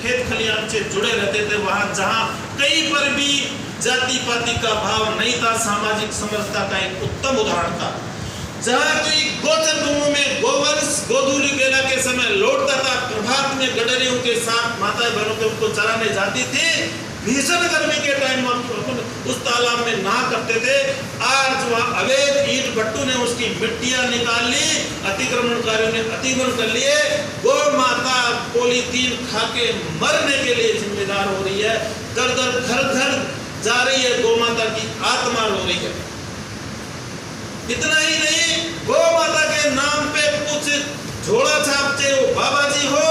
खेत खलियान से जुड़े रहते थे, वहां जहां कहीं पर भी जाति पाति का भाव नहीं था, सामाजिक समरसता का एक उत्तम उदाहरण था। जहां कोई गोचर भूमि में गोवंश गोधूली बेला के समय लौटता था, प्रभात में गडरियों के साथ माताएं बहनों के उनको चराने जाती थी, भीषण गर्मी के टाइम उस तालाब में नहा करते थे। आज वहां अवैध ईंट भट्टू ने उसकी मिट्टियां निकाल ली, अतिक्रमणकारियों ने अतिक्रमण कर लिए, गौ माता पॉलीथीन खा के मरने के लिए जिम्मेदार हो रही है, दर दर घर घर जा रही है, गौ माता की आत्मा रो रही है। इतना ही नहीं, गौ माता के नाम पे कुछ झोला छापते हो, बाबा जी हो,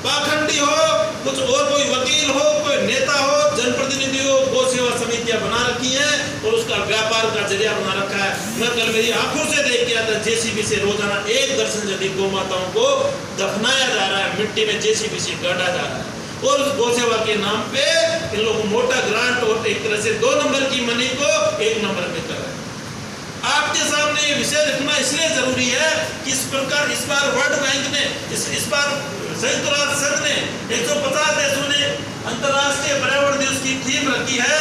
पाखंडी हो, कुछ और कोई वकील हो, कोई नेता हो, जनप्रतिनिधि हो, गौ सेवा समितियां बना रखी हैं और उसका व्यापार का जरिया बना रखा है। मैं कल मेरी आंखों से देख के आता, जेसीबी से रोजाना 1 दर्जन से अधिक गौ माताओं को दफनाया जा रहा है, मिट्टी में जेसीबी से गाड़ा जा रहा है और उस गौ सेवा के नाम पे इन लोगों को मोटा ग्रांट और एक तरह से 2 नंबर की मनी को 1 नंबर में कर रहे हैं। आपके सामने ये विषय रखना इसलिए जरूरी है कि इस प्रकार इस बार वर्ल्ड बैंक ने इस बार संयुक्त राष्ट्र संघ ने 150 देशों ने अंतर्राष्ट्रीय पर्यावरण दिवस की थीम रखी है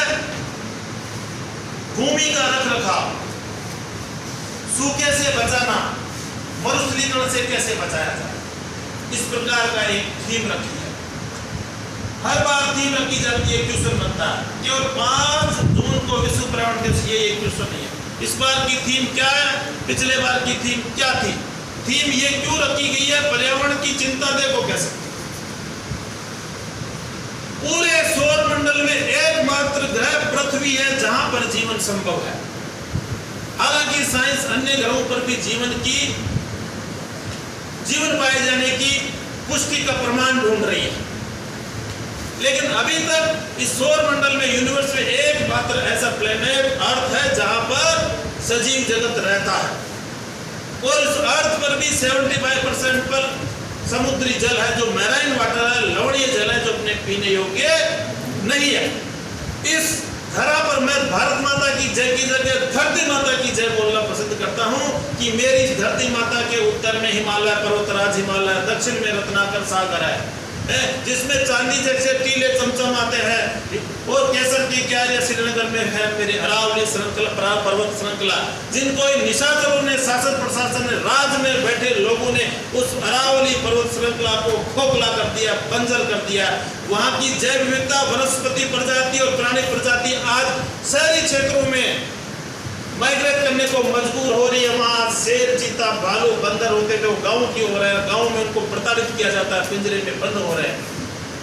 भूमि का रखरखाव, सूखे से बचाना, मरुस्थलीकरण से कैसे बचाया जाए, इस प्रकार का एक थीम रखी है। हर बार थीम रखी जाती है, क्वेश्चन बनता है। केवल 5 जून को विश्व पर्यावरण दिवस, ये एक क्वेश्चन नहीं है। इस बार की थीम क्या है, पिछले बार की थीम क्या थी, थीम ये क्यों रखी गई है, पर्यावरण की चिंता देखो कैसे। पूरे सौर मंडल में एकमात्र ग्रह पृथ्वी है जहां पर जीवन संभव है। हालांकि साइंस अन्य ग्रहों पर भी जीवन पाए जाने की पुष्टि का प्रमाण ढूंढ रही है, लेकिन अभी तक इस सौर मंडल में यूनिवर्स में एकमात्र ऐसा प्लेनेट अर्थ है जहां पर सजीव जगत रहता है और इस अर्थ पर भी 75% पर समुद्री जल है, जो मैराइन वाटर है, लवणीय जल है, जो अपने पीने योग्य नहीं है। इस धरा पर मैं भारत माता की जय की जगह धरती माता की जय बोलना पसंद करता हूं कि मेरी धरती माता के उत्तर में हिमालय पर्वतराज हिमालय, दक्षिण में रत्नाकर सागर है जिसमें चांदी जैसे टीले चमचमाते हैं और केसर की क्यारियां श्रीनगर में है मेरी अरावली श्रृंखला पर्वत श्रृंखला, जिनको निशाचरों ने शासन प्रशासन ने राज में बैठे लोगों ने उस अरावली पर्वत श्रृंखला को खोखला कर दिया, बंजर कर दिया। वहां की जैव विविधता, वनस्पति प्रजाति और प्राणी प्रजाति आज शहरी क्षेत्रों में माइग्रेट करने को मजबूर हो रही है। वहां शेर, चीता, भालू, बंदर होते थे, वो गांव की हो रहे हैं, गांव में उनको प्रताड़ित किया जाता है, पिंजरे में बंद हो रहे हैं।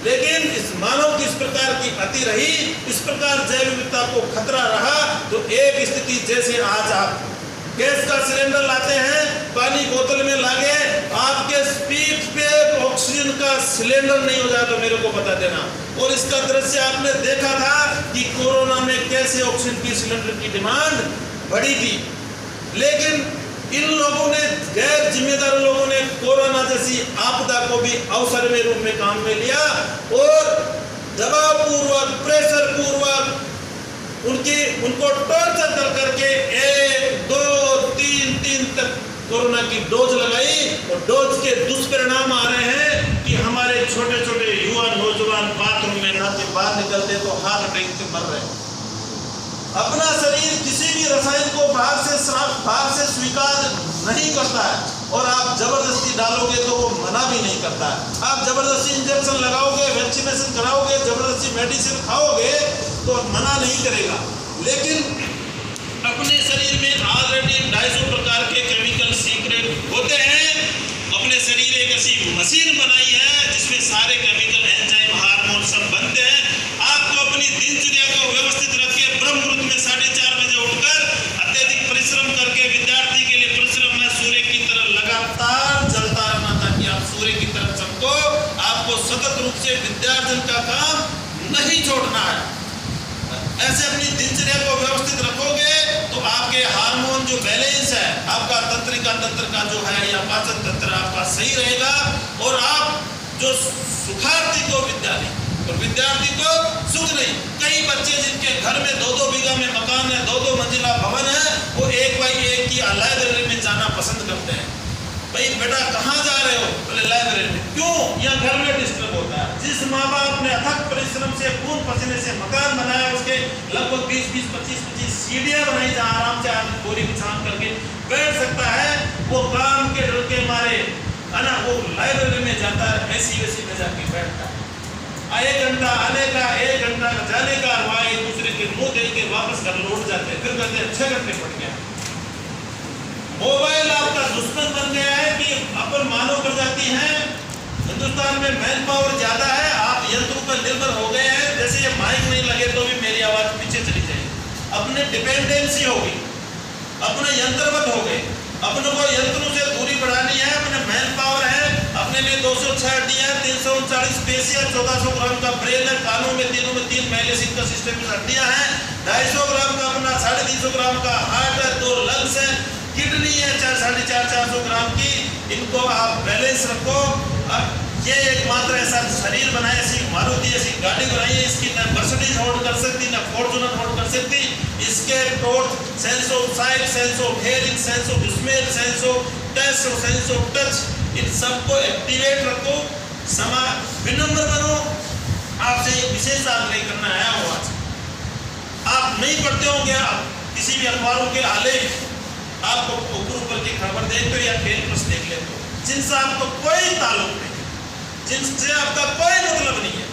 लेकिन इस मानव की इस प्रकार की अति रही, इस प्रकार जैव विविधता को खतरा रहा, तो एक स्थिति जैसे आज आप गैस का सिलेंडर लाते हैं, पानी बोतल में लागे, आपके पीठ पे ऑक्सीजन का सिलेंडर नहीं हो जाए तो मेरे को बता देना। और इसका दृश्य आपने देखा था कि कोरोना में कैसे ऑक्सीजन की सिलेंडर की डिमांड बढ़ी थी, लेकिन इन लोगों ने, गैर जिम्मेदार लोगों ने कोरोना जैसी आपदा को भी अवसर में रूप में काम में लिया और दबाव पूर्वक, प्रेशर पूर्वक उनको टॉर्चर कर करके 1, 2, 3 तक कोरोना की डोज लगाई और डोज के दुष्परिणाम आ रहे हैं कि हमारे छोटे छोटे युवा नौजवान बाथरूम में नहाते बाहर निकलते तो हार्ट अटैक से मर रहे हैं। अपना शरीर किसी भी रसायन को बाहर से स्वीकार नहीं करता है और आप जबरदस्ती डालोगे तो वो मना भी नहीं करता है। आप जबरदस्ती इंजेक्शन लगाओगे, वैक्सीनेशन कराओगे, जबरदस्ती मेडिसिन खाओगे तो मना नहीं करेगा, लेकिन अपने शरीर में ऑलरेडी 250 प्रकार के केमिकल सीक्रेट होते हैं। अपने शरीर एक ऐसी मशीन बनाई है जिसमें सारे केमिकल, एंजाइम, हार्मोन सब बनते हैं। आपको अपनी दिनचर्या को व्यवस्थित रख के ब्रह्म मुहूर्त में 4:30 बजे उठकर अत्यधिक परिश्रम करके विद्यार्थी के लिए परिश्रम में सूर्य की तरह लगातार जलता रहना ताकि आप सूर्य की तरह चमको। आपको सतत रूप से विद्यार्जन का काम नहीं छोड़ना है। ऐसे अपनी दिनचर्या को व्यवस्थित रखोगे तो आपके हार्मोन जो बैलेंस है, आपका तंत्रिका तंत्र का जो है या पाचन तंत्र आपका सही रहेगा और आप जो सुखार्थी को विद्यार्थी को सुख नहीं। कई बच्चे जिनके घर में 2-2 बीघा में मकान है, 2-2 मंजिला भवन है, वो 1 बाई 1 की लाइब्रेरी में जाना पसंद करते हैं। भाई बेटा कहाँ जा रहे हो? बोले लाइब्रेरी में। क्यों? यहाँ घर में डिस्टर्ब होता है। जिस माँ बाप ने अथक परिश्रम से खून पसीने से मकान बनाया, उसके लगभग 20-20, 25-25 सीढ़ियाँ बनाई जहाँ आराम से आदमी बोरी बिछान करके बैठ सकता है, वो काम के डर के मारे है ना वो लाइब्रेरी में जाता है, ऐसी वैसी में जाके बैठता है। 1 घंटा आने का, 1 घंटा जाने का, वहाँ एक दूसरे के मुंह देख के वापस घर लौट जाते हैं, फिर कहते हैं 6 घंटे पड़ गया। मोबाइल आपका दुश्मन बन गया है कि अपन मानव प्रजाति हैं, हिंदुस्तान में मैन पावर ज्यादा है, आप यंत्रों पर निर्भर हो गए हैं। जैसे ये माइक नहीं लगे तो भी मेरी आवाज पीछे चली जाएगी, अपने डिपेंडेंसी होगी, अपने यंत्रवत हो गए। अपने को यंत्रों से दूरी बढ़ानी है, अपने मैन पावर है, अपने में 206 हड्डियां, 339 पेशियां, 1400 ग्राम का ब्रेन है, कानों में तीनों में 3 माइलेसिस का सिस्टम में हड्डियां हैं, 250 ग्राम का अपना 350 ग्राम का हार्ट है, 2 लंग्स है, किडनी है 450-400 ग्राम की। इनको आप बैलेंस रखो। ये एकमात्र ऐसा शरीर बनाए, ऐसी मारुति ऐसी गाड़ी बनाई है, इसकी ना मर्सिडीज होल्ड कर सकती, ना फॉर्च्यूनर होल्ड कर सकती। इसके टोट sense of sight, sense of hearing, sense of smell, sense of taste और सेंस ऑफ टच, इन सबको एक्टिवेट रखो। विनम्र बनो। आपसे एक विशेष आग्रह करना है। आप नहीं पढ़ते होंगे, आप किसी भी अखबारों के आलेख आपको ऊपर की खबर देखते हो या फेल प्रश्न देख लेते हो, जिनसे आपको कोई ताल्लुक नहीं, जिनसे आपका कोई मतलब नहीं है,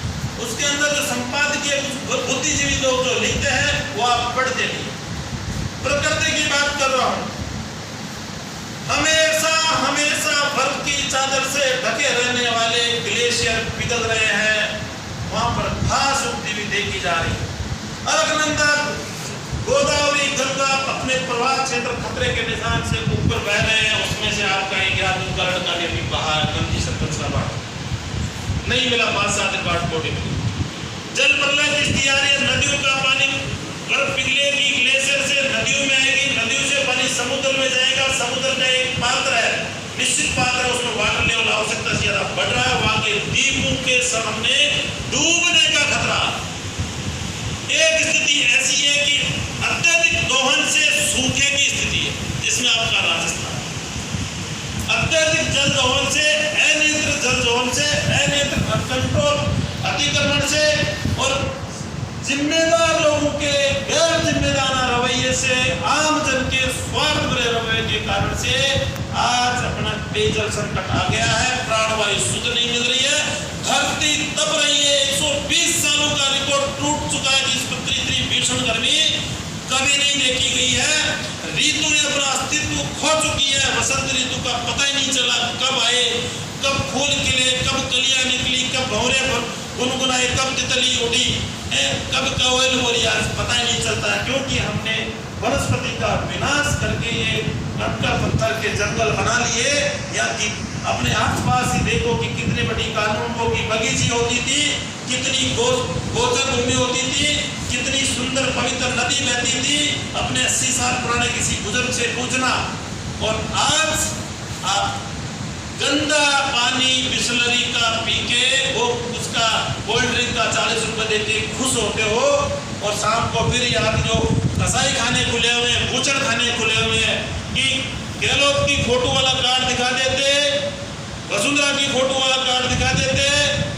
उसके अंदर जो संपादकीय बुद्धिजीवी लोग जो लिखते हैं वो आप पढ़ते नहीं। प्रकृति की बात कर रहा हूं, हमेशा हमेशा बर्फ की चादर से ढके रहने वाले ग्लेशियर पिघल रहे हैं, वहां पर घास उगती हुई देखी जा रही है। अलकनंदा, गोदावरी, गंगा अपने प्रवाह क्षेत्र खतरे के निशान से ऊपर बह रहे हैं। उसमें से आप कहेंगे आदमकरण का भी बाहर गंदी सरपंच का बाढ़ नहीं मिला, 5-7 दिन बाद कोटी मिली। जल प्रलय की स्थिति आ रही है, नदियों का पानी बर्फ पिघलेगी, ग्लेशियर से नदियों में आएगी, नदियों से पानी समुद्र में जाएगा। समुद्र का एक पात्र है, निश्चित पात्र है, उसमें वाटर लेवल आवश्यकता से ज्यादा बढ़ रहा है। वहां के द्वीपों के सामने डूबने का खतरा। एक स्थिति ऐसी है कि अत्यधिक दोहन से सूखे की स्थिति है, जिसमें आपका राजस्थान, अत्यधिक जल दोहन से, अनियंत्रित जल दोहन से, अनियंत्रित अनकंट्रोल अतिक्रमण से और जिम्मेदार लोगों के गैर जिम्मेदार रवैये से, आम जन के स्वार्थ भरे रवैये के कारण से आज अपना पेयजल संकट आ गया है। प्राणवायु शुद्ध नहीं मिल रही है, धरती तप रही है। 120 सालों का रिकॉर्ड टूट चुका है, जिस पर इतनी भीषण गर्मी कभी नहीं देखी गई है। ऋतु ने अपना अस्तित्व खो चुकी है। वसंत ऋतु का पता ही नहीं चला कब आए, कब फूल खिले, कब कलियां निकली, कब भंवरे गुनगुनाए, कब तितली उड़ी, कब कोयल हो रही, आज पता ही नहीं चलता है, क्योंकि हमने वनस्पति का विनाश करके ये कंकर पत्थर के जंगल बना लिए। या कि अपने आसपास ही देखो कि कितनी बड़ी कानूनों की बगीची होती थी, कितनी गोचर भूमि होती थी, कितनी सुंदर पवित्र नदी बहती थी। अपने 80 साल पुराने किसी बुजुर्ग से पूछना, और आज आप गंदा पानी बिस्लरी का पी के वो उसका कोल्ड ड्रिंक का 40 रुपए देके खुश होते हो, और शाम को फिर यहाँ जो कसाई खाने खुले हुए हैं, बूचड़ खाने खुले हुए हैं, कि गहलोत की फोटो वाला कार्ड दिखा देते, वसुंधरा की फोटो वाला कार्ड दिखा देते,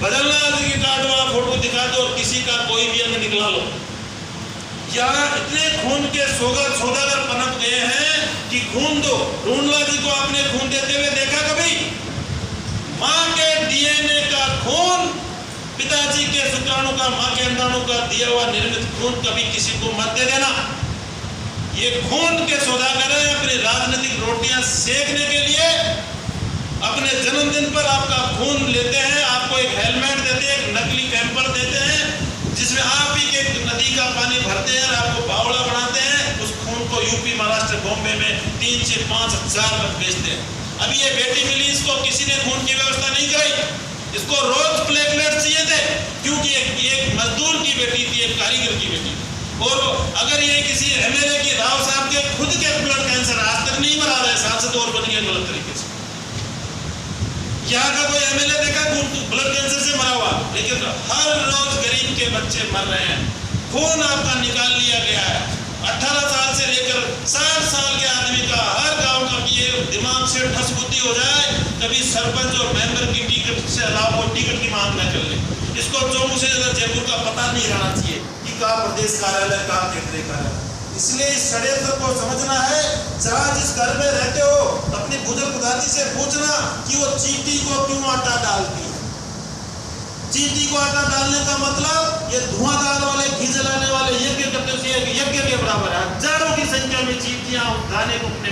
भजनलाल जी की कार्ड वाला फोटो दिखा दो, और किसी का कोई भी अंग निकला लो। यहाँ इतने खून के सौदागर पनप गए हैं कि खून दो। रूणलाल जी को आपने खून देते हुए देखा कभी? माँ के डीएनए का खून, पिताजी के शुक्राणु का, माँ के अंडाणु का दिया हुआ निर्मित खून कभी किसी को मत दे देना। ये खून के सौदागर है, अपनी राजनीतिक रोटियां सेकने के लिए अपने जन्मदिन पर आपका खून लेते हैं, आपको एक हेलमेट देते हैं, एक नकली कैंपर देते हैं, जिसमें आप ही एक नदी का पानी भरते हैं और आपको बावड़ा बनाते हैं। उस खून को यूपी, महाराष्ट्र, बॉम्बे में 3 से 5 हज़ार में बेचते हैं। अभी ये बेटी मिली, इसको किसी ने खून की व्यवस्था नहीं कराई, इसको रोज प्लेटलेट चाहिए थे, क्योंकि एक मजदूर की बेटी थी, एक कारीगर की बेटी थी। और अगर ये किसी एमएलए की, राव साहब के खुद के ब्लड कैंसर आज तक नहीं मरा रहे, सांसद और बन गए गलत तरीके से। यहाँ का कोई एमएलए देखा ब्लड कैंसर से मरा हुआ? लेकिन हर रोज गरीब के बच्चे मर रहे हैं। खून आपका निकाल लिया गया है। 18 साल से लेकर 60 साल के आदमी का, हर गांव का, ये दिमाग से ठसबुद्धि हो जाए, कभी सरपंच और मेंबर की टिकट से अलावा वो टिकट की मांग न कर ले। इसको चौमुख से ज्यादा जयपुर का पता नहीं रहना चाहिए कि कहाँ प्रदेश कार्यालय, कहाँ केंद्रीय कार्यालय। इसलिए इस षड्यंत्र को समझना है। जहाँ जिस घर में रहते हो अपनी बुजुर्ग दादी से पूछना कि वो चींटी को क्यों आटा डालती है। चींटी को आटा डालने का मतलब ये धुआंधार वाले, घी जलाने वाले यज्ञ करते यज्ञ के बराबर है। हजारों की संख्या में चींटियां उठाने को अपने